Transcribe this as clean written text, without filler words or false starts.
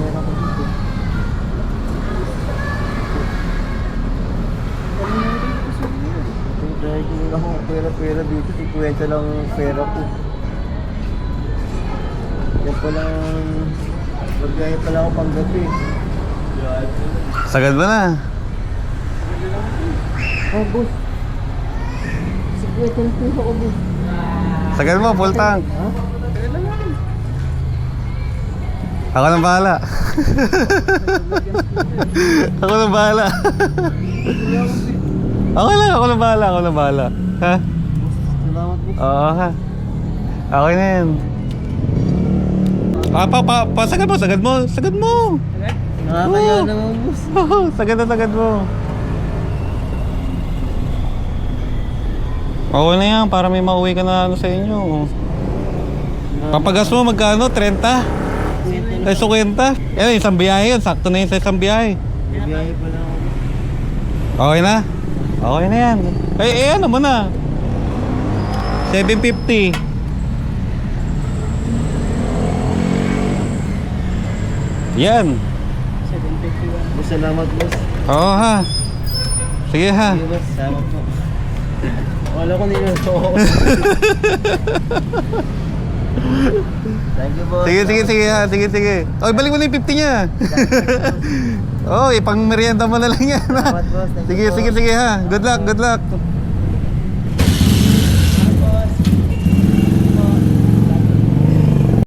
pera ko dito. Dahil kung ako pera dito, 50 lang pera ko. Yan pa lang, magaya pala ako pang gabi. Sagad mo na. Oh, boss. 50 lang pera ko, boss. Sagad mo, full tank. Ha? Ako nang bahala. Ako nang bahala. Ako nang bahala. Ha? Salamat, boss. Oo ha. Okay na yan. Sagad mo. Nakakaya naman, boss. Sagad mo. Okay na yan, para may mauwi ka na ano sa inyo. Papagas mo magkano? 30? Ay, 50? Eh, isang biyahe yun. Sakto na yun sa isang biyahe. Biyahe pa lang ako. Okay na? Okay na yan. Ano mo na? 750. Yan. 751. Boss, salamat, boss. Oo ha. Sige ha. Sige, boss. Salamat po. Wala ko nilito ako. Thank you, boss. Sige ha. Sige. Oy, balik mo na yung 50 niya. Oh, ipang merienda mo na lang yan ha. Salamat, boss. Thank you, Sige ha. Good luck.